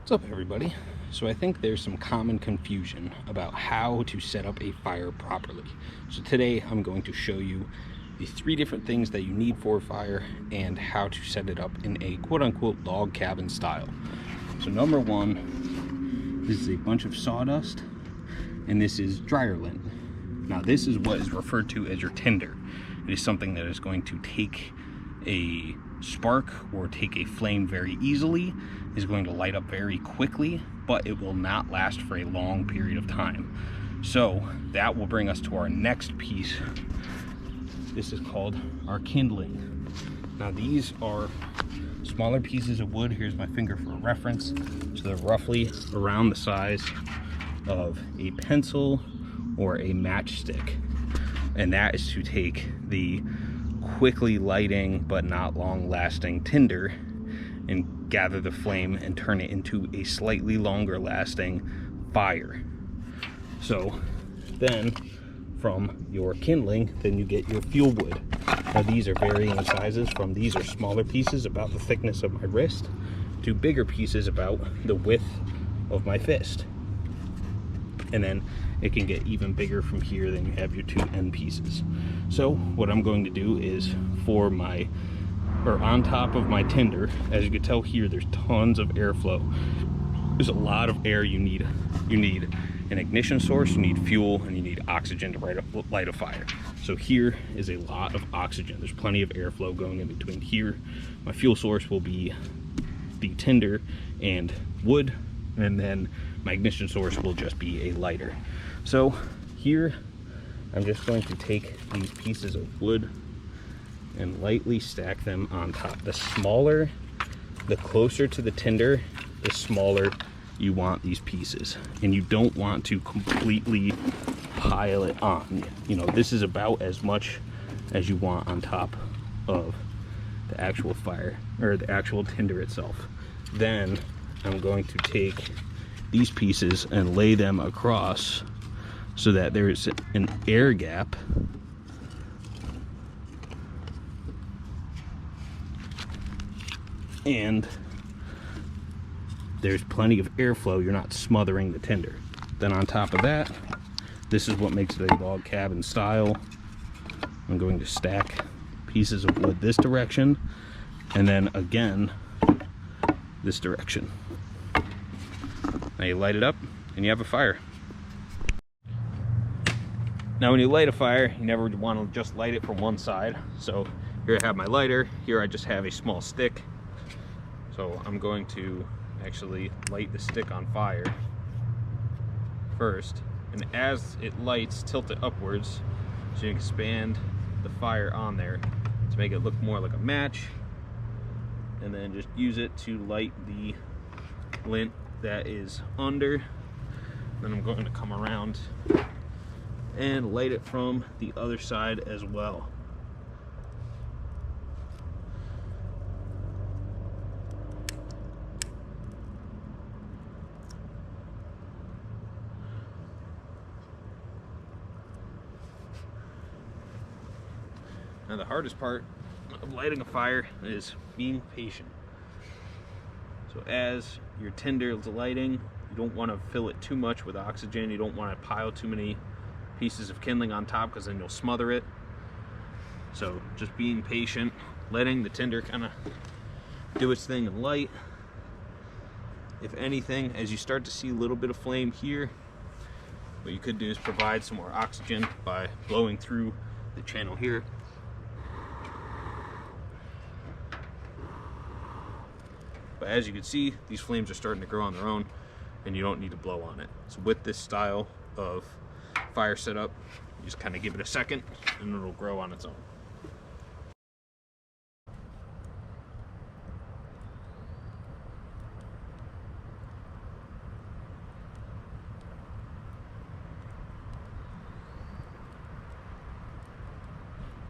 What's up, everybody? So I think there's some common confusion about how to set up a fire properly. So today I'm going to show you the 3 different things that you need for a fire and how to set it up in a quote-unquote log cabin style. So number 1, this is a bunch of sawdust, and this is dryer lint. Now this is what is referred to as your tinder. It is something that is going to take a spark or take a flame very easily, is going to light up very quickly, but it will not last for a long period of time. So that will bring us to our next piece. This is called our kindling. Now these are smaller pieces of wood. Here's my finger for a reference. So they're roughly around the size of a pencil or a matchstick, and that is to take the quickly lighting but not long lasting tinder and gather the flame and turn it into a slightly longer lasting fire. So then from your kindling, then you get your fuel wood. Now these are varying in sizes, from these are smaller pieces about the thickness of my wrist to bigger pieces about the width of my fist. And then it can get even bigger from here. Then you have your 2 end pieces. So what I'm going to do is on top of my tinder, as you can tell here, there's tons of airflow. There's a lot of air you need. You need an ignition source, you need fuel, and you need oxygen to light a fire. So here is a lot of oxygen. There's plenty of airflow going in between here. My fuel source will be the tinder and wood, and then my ignition source will just be a lighter. So here I'm just going to take these pieces of wood and lightly stack them on top. The smaller, the closer to the tinder, the smaller you want these pieces, and you don't want to completely pile it on. You know, this is about as much as you want on top of the actual fire, or the actual tinder itself. Then I'm going to take these pieces and lay them across so that there is an air gap and there's plenty of airflow. You're not smothering the tinder. Then on top of that, this is what makes it a log cabin style. I'm going to stack pieces of wood this direction, and then again this direction. Now you light it up and you have a fire. Now when you light a fire, you never want to just light it from one side. So here I have my lighter, here I just have a small stick. So I'm going to actually light the stick on fire first, and as it lights, tilt it upwards so you can expand the fire on there to make it look more like a match, and then just use it to light the lint that is under. Then I'm going to come around and light it from the other side as well. Now the hardest part of lighting a fire is being patient. So as your tinder is lighting, you don't want to fill it too much with oxygen. You don't want to pile too many pieces of kindling on top, because then you'll smother it. So just being patient, letting the tinder kind of do its thing and light. If anything, as you start to see a little bit of flame here, what you could do is provide some more oxygen by blowing through the channel here. But as you can see, these flames are starting to grow on their own, and you don't need to blow on it. So with this style of fire setup, you just kind of give it a second and it'll grow on its own.